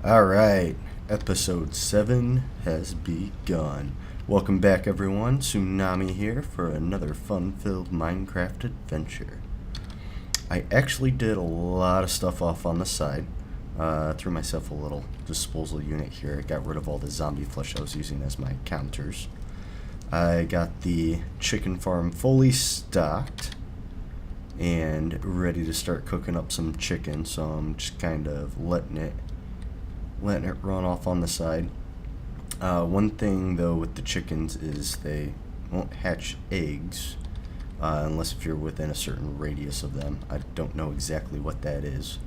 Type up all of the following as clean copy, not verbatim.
Alright, episode 7 has begun. Welcome back, everyone. Tsunami here for another fun-filled Minecraft adventure. I actually did a lot of stuff off on the side. Threw myself a little disposal unit here. Got rid of all the zombie flesh I was using as my counters. I got the chicken farm fully stocked and ready to start cooking up some chicken, so I'm just kind of letting it run off on the side. One thing though with the chickens is they won't hatch eggs unless if you're within a certain radius of them. I don't know exactly what that is.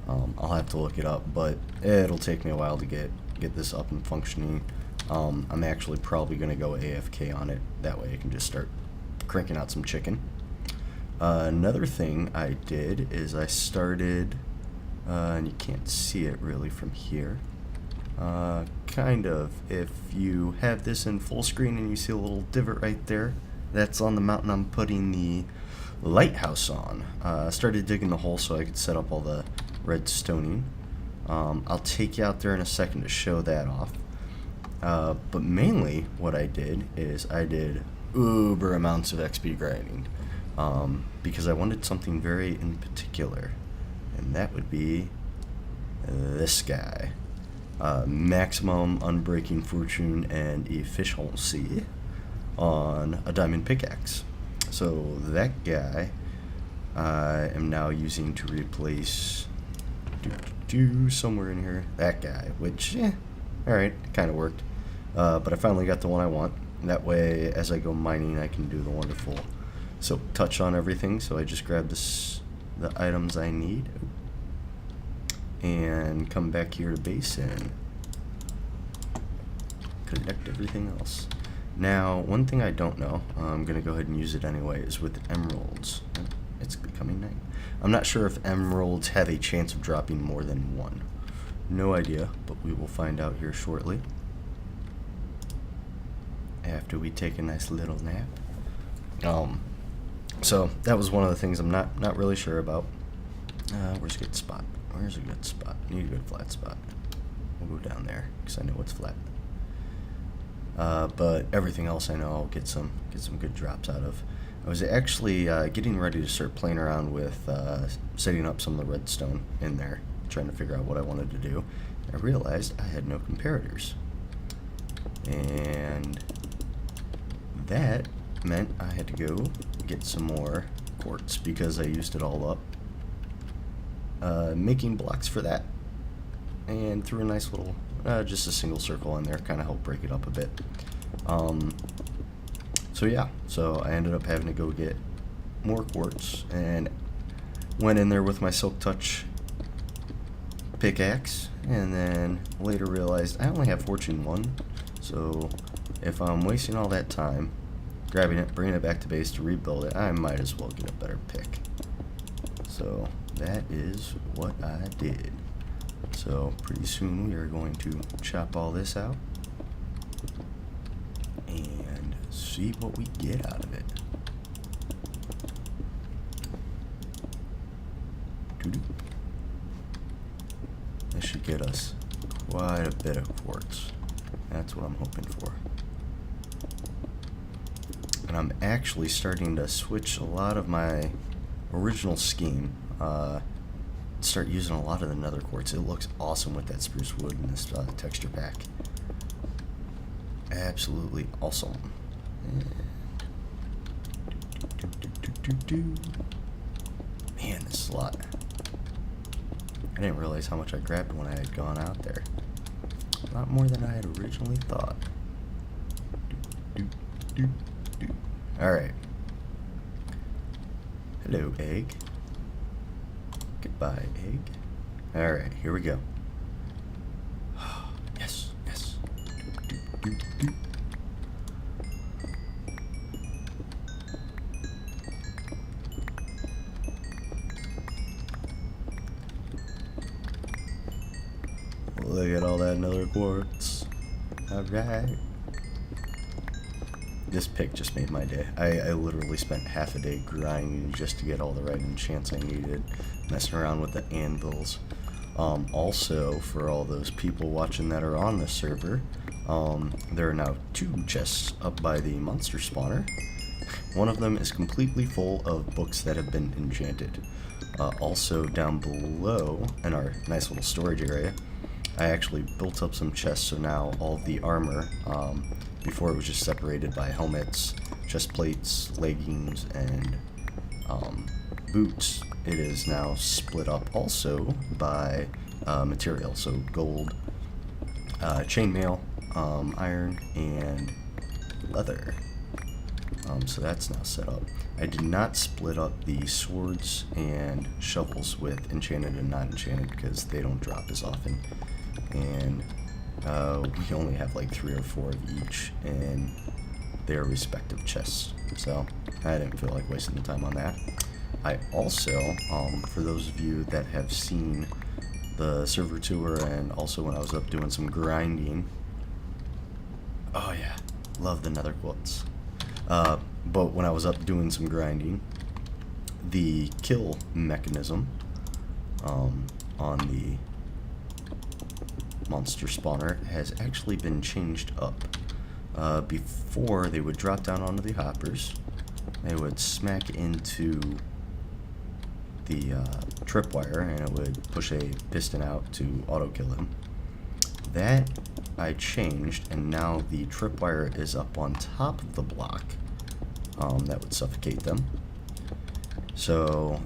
I'll have to look it up, but it'll take me a while to get this up and functioning. I'm actually probably going to go AFK on it. That way I can just start cranking out some chicken. Another thing I did is I started, and you can't see it really from here, kind of, if you have this in full screen and you see a little divot right there, that's on the mountain I'm putting the lighthouse on. I started digging the hole so I could set up all the redstoning. I'll take you out there in a second to show that off. But mainly what I did is I did uber amounts of XP grinding, because I wanted something very in particular, and that would be this guy. Maximum unbreaking fortune and efficiency on a diamond pickaxe. So that guy I am now using to replace somewhere in here that guy, which alright, kind of worked. But I finally got the one I want. That way as I go mining I can do the wonderful silk touch on everything. So I just grab the items I need and come back here to base and connect everything else. Now, one thing I don't know, I'm going to go ahead and use it anyway, is with emeralds. It's becoming night. I'm not sure if emeralds have a chance of dropping more than one. No idea, but we will find out here shortly, after we take a nice little nap. So that was one of the things I'm not really sure about. Where's a good spot? Where's a good spot? Need a good flat spot. We'll go down there because I know it's flat. But everything else I know I'll get some good drops out of. I was actually getting ready to start playing around with setting up some of the redstone in there, trying to figure out what I wanted to do. I realized I had no comparators, and that meant I had to go get some more quartz because I used it all up making blocks for that, and threw a nice little just a single circle in there, kind of helped break it up a bit. So yeah, so I ended up having to go get more quartz and went in there with my silk touch pickaxe, and then later realized I only have fortune 1, so if I'm wasting all that time grabbing it, bringing it back to base to rebuild it, I might as well get a better pick. So that is what I did. So pretty soon we are going to chop all this out and see what we get out of it. This should get us quite a bit of quartz. That's what I'm hoping for. And I'm actually starting to switch a lot of my original scheme. Start using a lot of the nether quartz. It looks awesome with that spruce wood in this texture pack. Absolutely awesome. Man, this is a lot. I didn't realize how much I grabbed when I had gone out there. A lot more than I had originally thought. Alright. Hello, egg. Goodbye, egg. Alright, here we go. Yes, yes. Look at all that nether quartz. Alright. This pick just made my day. I literally spent half a day grinding just to get all the right enchants I needed, messing around with the anvils. Also, for all those people watching that are on this server, there are now 2 chests up by the monster spawner. One of them is completely full of books that have been enchanted. Also, down below in our nice little storage area, I actually built up some chests, so now all of the armor, before it was just separated by helmets, chest plates, leggings, and boots, it is now split up also by material, so gold, chainmail, iron, and leather. So that's now set up. I did not split up the swords and shovels with enchanted and not enchanted because they don't drop as often. And we only have like 3 or 4 of each in their respective chests. So I didn't feel like wasting the time on that. I also, for those of you that have seen the server tour and also when I was up doing some grinding, oh yeah, love the nether quartz. But when I was up doing some grinding, the kill mechanism on the monster spawner has actually been changed up. Before, they would drop down onto the hoppers, they would smack into the tripwire, and it would push a piston out to auto-kill him. That I changed, and now the tripwire is up on top of the block. That would suffocate them. So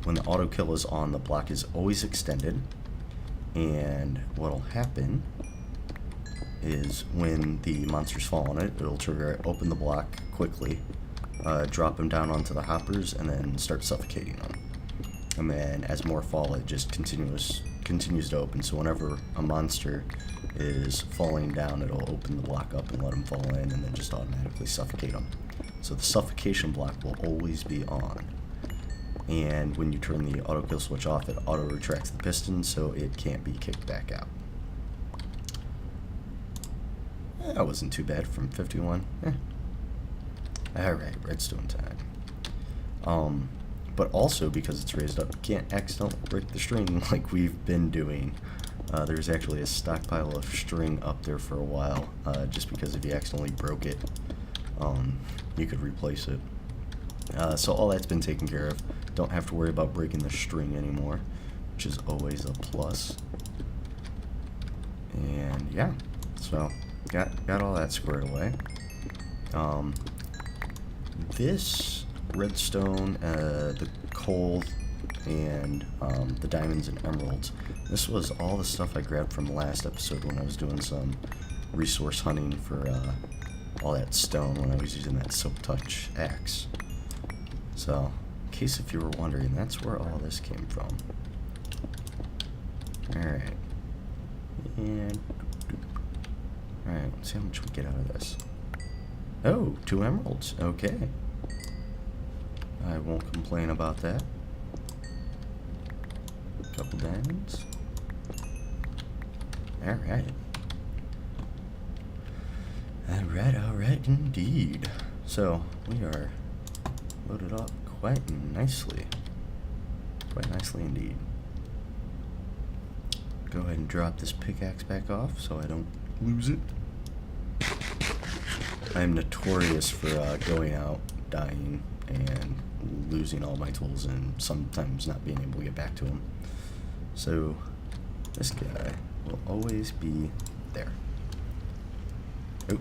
when the auto kill is on, the block is always extended, and what'll happen is when the monsters fall on it, it'll trigger it, open the block quickly, drop them down onto the hoppers, and then start suffocating them. And then as more fall, it just continues to open. So whenever a monster is falling down, it'll open the block up and let them fall in, and then just automatically suffocate them. So the suffocation block will always be on. And when you turn the auto kill switch off, it auto retracts the piston, so it can't be kicked back out. That wasn't too bad from 51. Alright, redstone time. But also, because it's raised up, you can't accidentally break the string like we've been doing. There's actually a stockpile of string up there for a while, just because if you accidentally broke it, you could replace it. So all that's been taken care of. Don't have to worry about breaking the string anymore, which is always a plus. And yeah, so got all that squared away. This redstone, the coal, and the diamonds and emeralds, this was all the stuff I grabbed from the last episode when I was doing some resource hunting for all that stone when I was using that silk touch axe. So, in case if you were wondering, that's where all this came from. Alright. And alright, let's see how much we get out of this. Oh, 2 emeralds. Okay. I won't complain about that. Couple diamonds. Alright. Alright indeed. So, we are loaded up quite nicely. Quite nicely indeed. Go ahead and drop this pickaxe back off so I don't lose it. I'm notorious for going out, dying, and losing all my tools and sometimes not being able to get back to them. So this guy will always be there. Oh.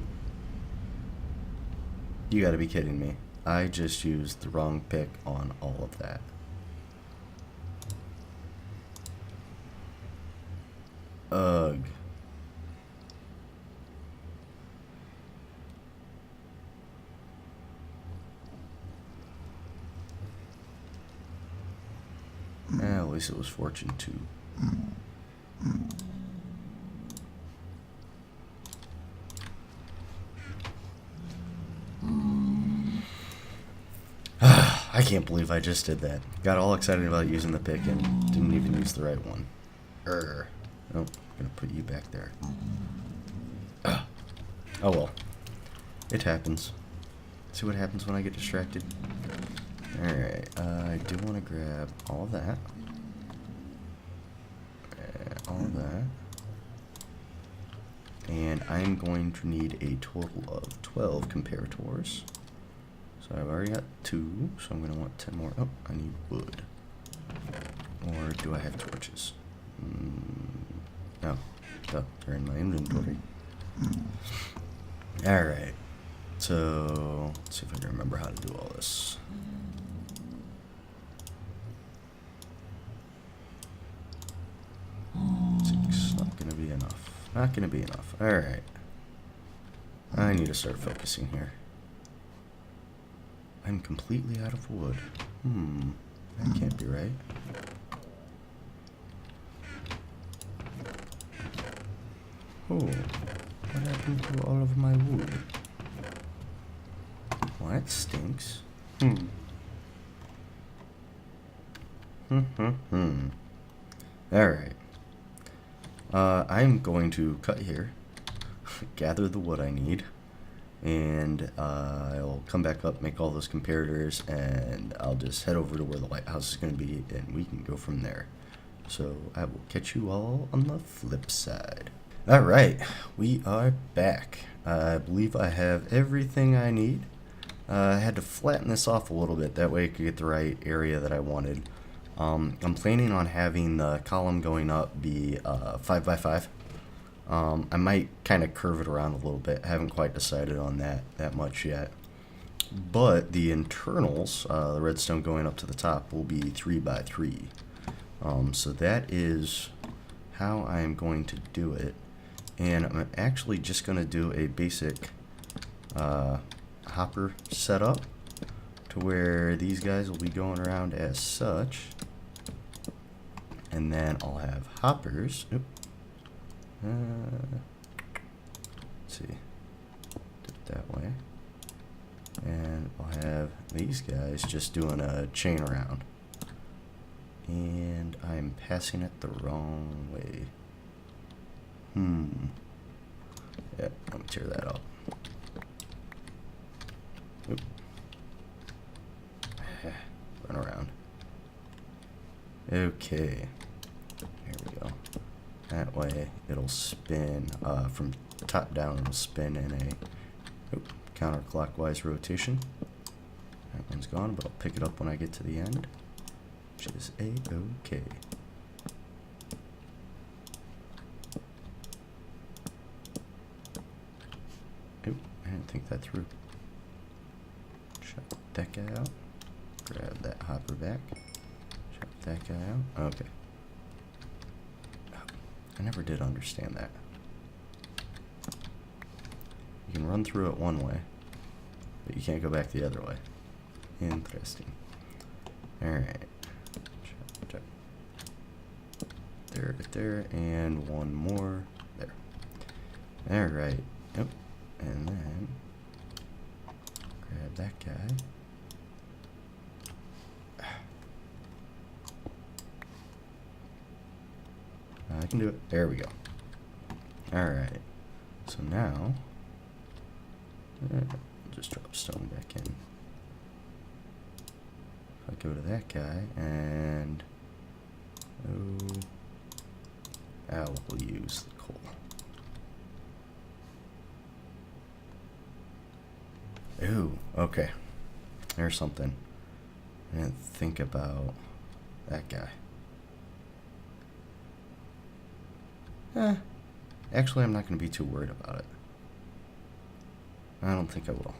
You gotta be kidding me. I just used the wrong pick on all of that. Ugh. At least it was fortune 2. I can't believe I just did that. Got all excited about using the pick and didn't even use the right one. Oh, I'm gonna put you back there. Oh well. It happens. See what happens when I get distracted? Alright, I do want to grab all that. all of that. And I'm going to need a total of 12 comparators. So I've already got 2, so I'm going to want 10 more. Oh, I need wood. Or do I have torches? No. Oh, they're in my inventory. Alright. So, let's see if I can remember how to do all this. 6, not going to be enough. Not going to be enough. Alright. I need to start focusing here. I'm completely out of wood. That can't be right. Oh, what happened to all of my wood? Well, that stinks. Alright. I'm going to cut here, gather the wood I need, and I'll come back up, make all those comparators, and I'll just head over to where the lighthouse is going to be, and we can go from there. So I will catch you all on the flip side. Alright, we are back. I believe I have everything I need. I had to flatten this off a little bit, that way I could get the right area that I wanted. I'm planning on having the column going up be 5x5. I might kind of curve it around a little bit. I haven't quite decided on that much yet. But the internals, the redstone going up to the top, will be 3x3. So that is how I'm going to do it. And I'm actually just going to do a basic hopper setup to where these guys will be going around as such. And then I'll have hoppers. Let's see. Do it that way. And I'll have these guys just doing a chain around. And I'm passing it the wrong way. Yeah, let me tear that up. Oop. Run around. Okay. Here we go. That way it'll spin from top down. It'll spin in a counterclockwise rotation. That one's gone, but I'll pick it up when I get to the end, which is a-okay. Oop, I didn't think that through. Shut that guy out. Grab that hopper back. Shut that guy out. Okay. I never did understand that. You can run through it one way, but you can't go back the other way. Interesting. Alright. Check. There, there, and one more. There. Alright. Yep. And then grab that guy. I can do it. There we go. Alright. So now, I'll just drop stone back in. If I go to that guy and I will use the coal. Ooh, okay. There's something. I didn't think about that guy. Actually, I'm not going to be too worried about it. I don't think I will.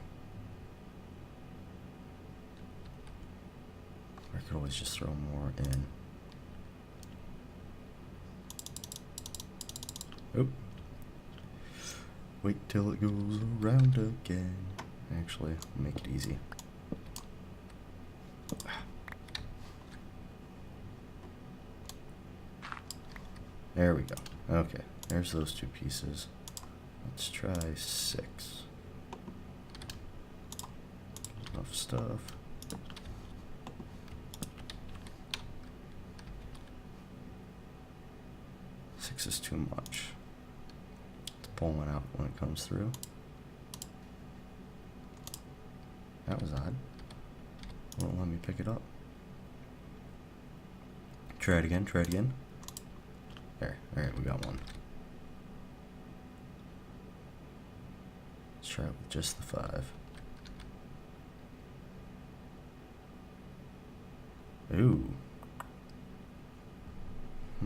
I could always just throw more in. Oop. Wait till it goes around again. Actually, I'll make it easy. There we go. Okay, there's those two pieces. Let's try 6. Enough stuff. Six is too much. Let's pull one out when it comes through. That was odd. Won't let me pick it up. Try it again, try it again. There. Alright, we got one. Let's try it with just the 5. Ooh. I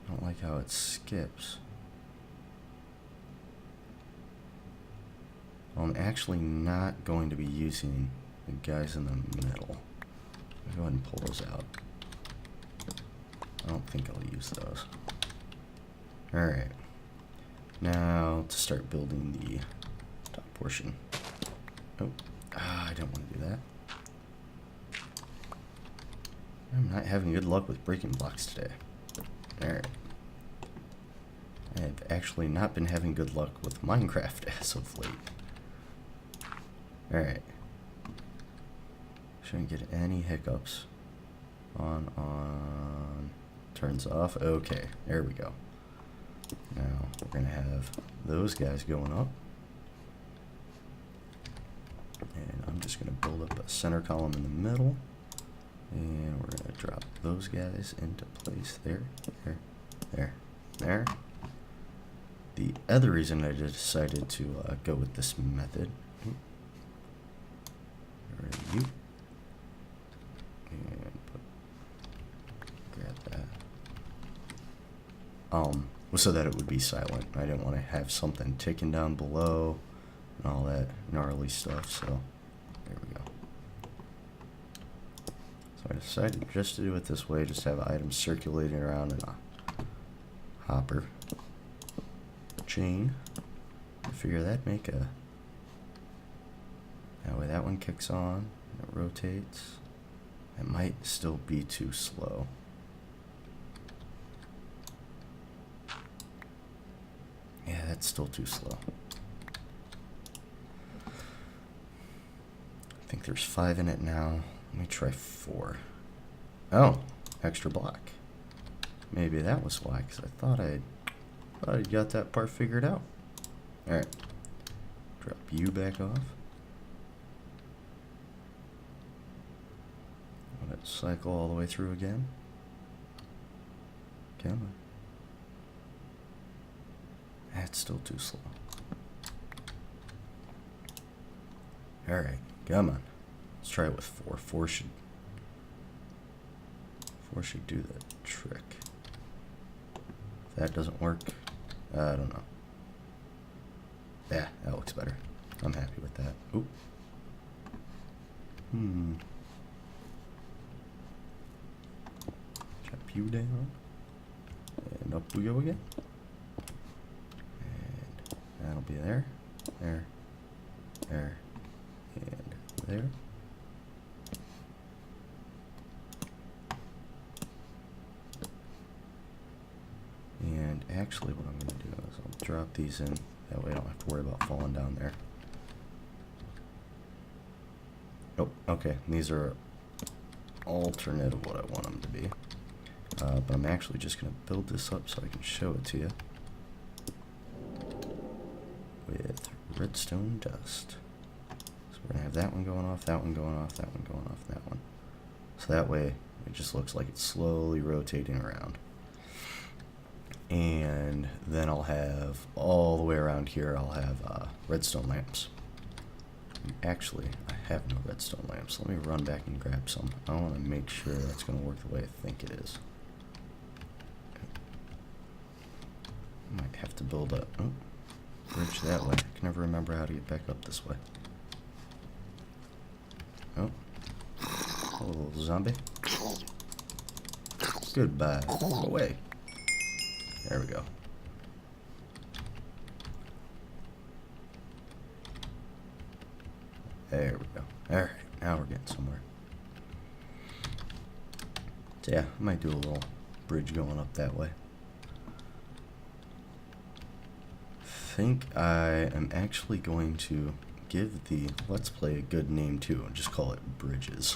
don't like how it skips. Well, I'm actually not going to be using the guys in the middle. I'll go ahead and pull those out. I don't think I'll use those. Alright. Now to start building the top portion. Oh, I don't want to do that. I'm not having good luck with breaking blocks today. Alright. I have actually not been having good luck with Minecraft as of late. Alright. Shouldn't get any hiccups. On. Turns off. Okay, there we go. Now we're going to have those guys going up. And I'm just going to build up a center column in the middle. And we're going to drop those guys into place there, there. The other reason I decided to go with this method. Where are you? And grab that. Was so that it would be silent. I didn't want to have something ticking down below and all that gnarly stuff, so there we go. So I decided just to do it this way, just have items circulating around in a hopper chain. I figure that'd make a... That way that one kicks on, and it rotates. It might still be too slow. Yeah, that's still too slow. I think there's 5 in it now. Let me try 4. Oh, extra block. Maybe that was why, because I thought I'd got that part figured out. Alright. Drop you back off. Let it cycle all the way through again. Come on. That's still too slow. Alright, come on. Let's try it with 4. 4 should do the trick. If that doesn't work, I don't know. Yeah, that looks better. I'm happy with that. Oop. Drop you down. And up we go again. And that'll be there. There. There. And there. And actually what I'm going to do is I'll drop these in. That way I don't have to worry about falling down there. Oh, okay. These are alternate of what I want them to be. But I'm actually just going to build this up so I can show it to you. With redstone dust. So we're going to have that one going off, that one going off, that one going off, that one. So that way it just looks like it's slowly rotating around. And then I'll have all the way around here, I'll have redstone lamps. Actually, I have no redstone lamps. Let me run back and grab some. I want to make sure that's going to work the way I think it is. Might have to build a bridge that way. I can never remember how to get back up this way. Oh. A little zombie. Goodbye. Go away. There we go. There we go. Alright, now we're getting somewhere. So yeah, I might do a little bridge going up that way. I think I am actually going to give the Let's Play a good name too, and just call it Bridges.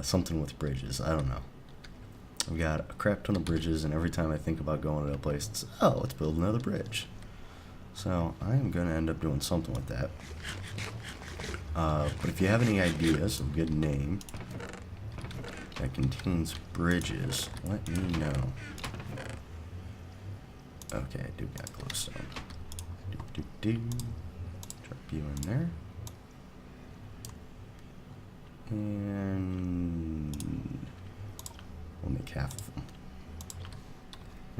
Something with bridges, I don't know. I've got a crap ton of bridges, and every time I think about going to a place, it's, oh, let's build another bridge. So I'm going to end up doing something with that. But if you have any ideas of a good name, that contains bridges, let me know. Okay, I do got glowstone. Drop you in there. And we'll make half of them.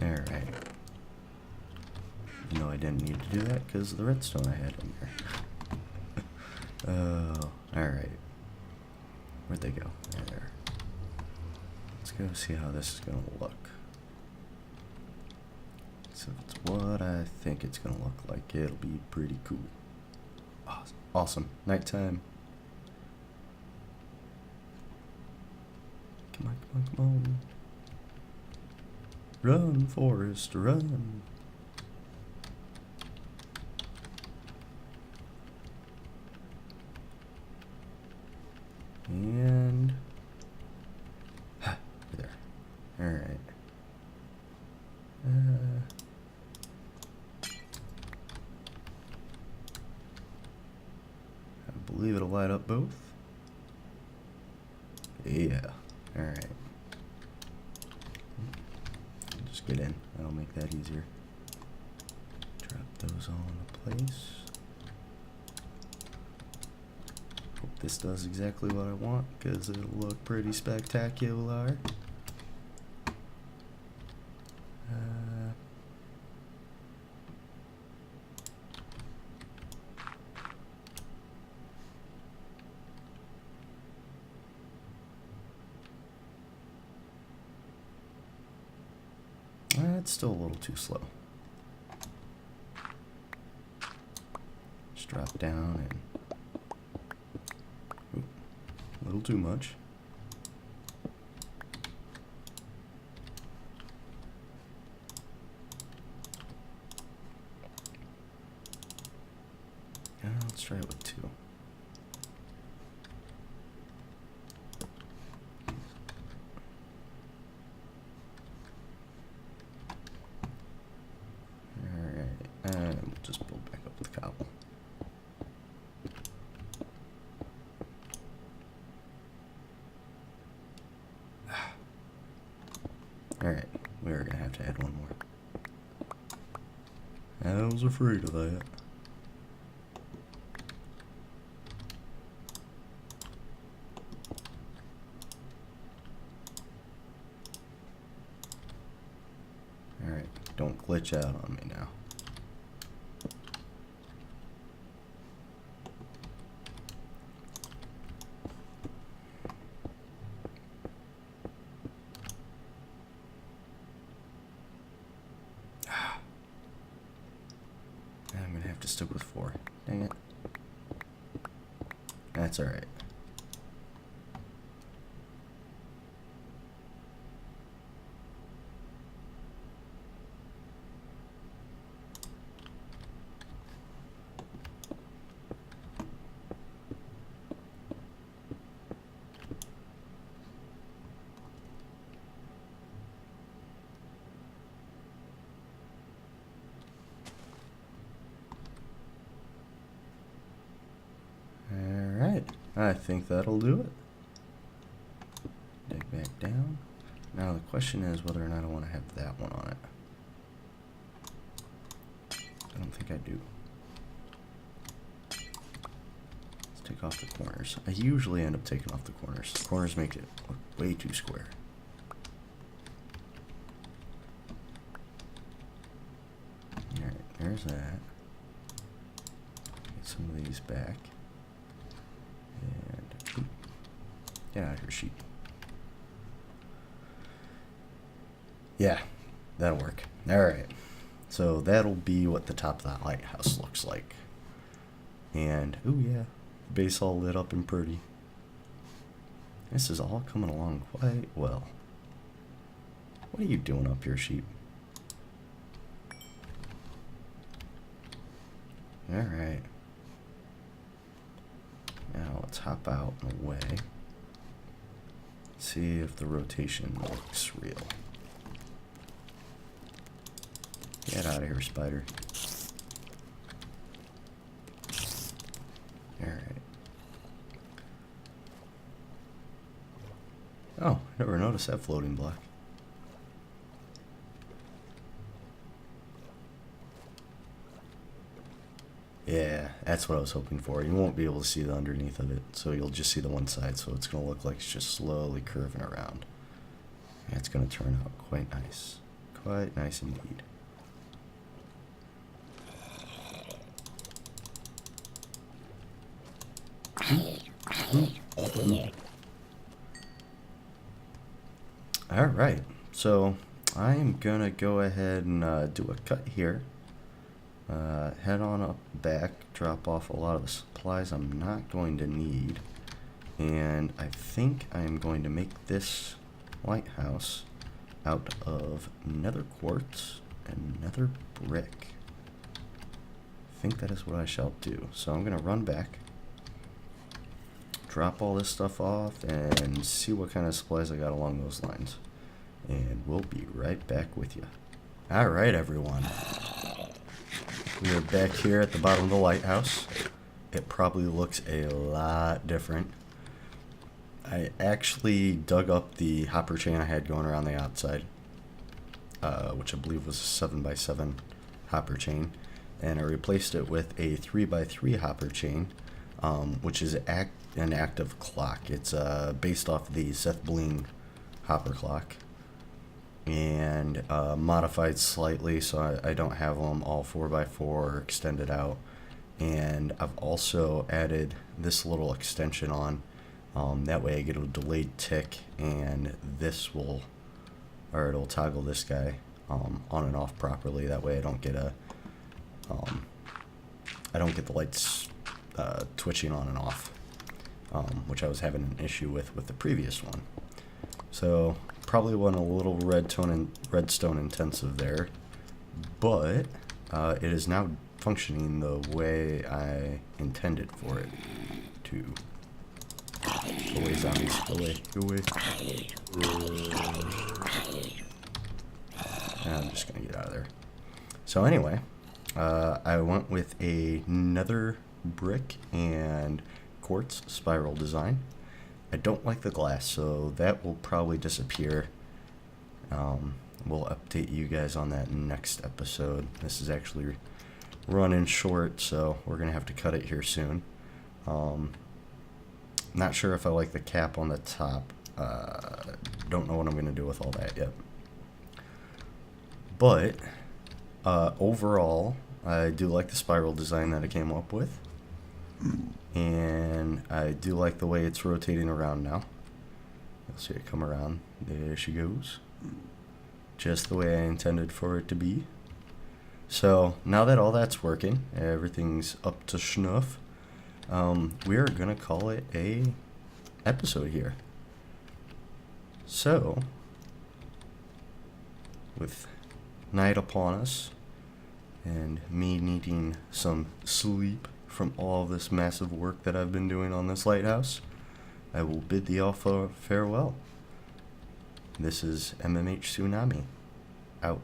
Alright. No, I didn't need to do that because of the redstone I had in there. Oh, alright. Where'd they go? There. Let's go see how this is going to look. So if it's what I think it's going to look like, it'll be pretty cool. Awesome. Nighttime. Come on, come on, come on. Run, Forest, run. And there. All right. I believe it'll light up both. Yeah. All right. Just get in. That'll make that easier. Drop those all into place. Hope this does exactly what I want, because it'll look pretty spectacular. It's still a little too slow. Just drop down and... Ooh, a little too much. Let's try it with 2. And we'll just build back up with cobble. Alright, we're gonna have to add one more. I was afraid of that. Alright, don't glitch out on me now. I'm gonna have to stick with 4. Dang it. That's alright. I think that'll do it. Dig back down. Now the question is whether or not I want to have that one on it. I don't think I do. Let's take off the corners. I usually end up taking off the corners. The corners make it look way too square. Alright, there's that. Get some of these back. And get out of here, sheep. Yeah, that'll work. Alright, so that'll be what the top of that lighthouse looks like. And, ooh yeah, base all lit up and pretty. This is all coming along quite well. What are you doing up here, sheep? Alright. Now let's hop out and away. See if the rotation looks real. Get out of here, spider. Alright. Oh, I never noticed that floating block. Yeah, that's what I was hoping for. You won't be able to see the underneath of it, so you'll just see the one side, so it's going to look like it's just slowly curving around. And it's going to turn out quite nice. Quite nice indeed. Alright, so I'm going to go ahead and do a cut here. Head on up back, drop off a lot of the supplies I'm not going to need, and I think I'm going to make this lighthouse out of nether quartz and nether brick. I think that is what I shall do. So I'm going to run back, drop all this stuff off, and see what kind of supplies I got along those lines, and we'll be right back with you. Alright everyone, we are back here at the bottom of the lighthouse. It probably looks a lot different. I actually dug up the hopper chain I had going around the outside, which I believe was a 7x7 hopper chain, and I replaced it with a 3x3 hopper chain, which is an active clock. It's based off the Seth Bling hopper clock, and modified slightly so I don't have them all 4x4 or extended out. And I've also added this little extension on, that way I get a delayed tick, and this will, or it'll toggle this guy on and off properly. That way I don't get the lights twitching on and off, which I was having an issue with the previous one. So probably went a little redstone intensive there, but it is now functioning the way I intended for it to. Go away, zombies. Go away. Go away. I'm just gonna get out of there. So anyway, I went with a nether brick and quartz spiral design. I don't like the glass, so that will probably disappear. We'll update you guys on that next episode. This is actually running short, so we're gonna have to cut it here soon. Not sure if I like the cap on the top. Don't know what I'm gonna do with all that yet. But overall, I do like the spiral design that I came up with. And I do like the way it's rotating around now. You'll see it come around. There she goes. Just the way I intended for it to be. So now that all that's working, everything's up to snuff, we're gonna call it a episode here. So, with night upon us, and me needing some sleep from all of this massive work that I've been doing on this lighthouse, I will bid thee all farewell. This is MMHTsunami, out.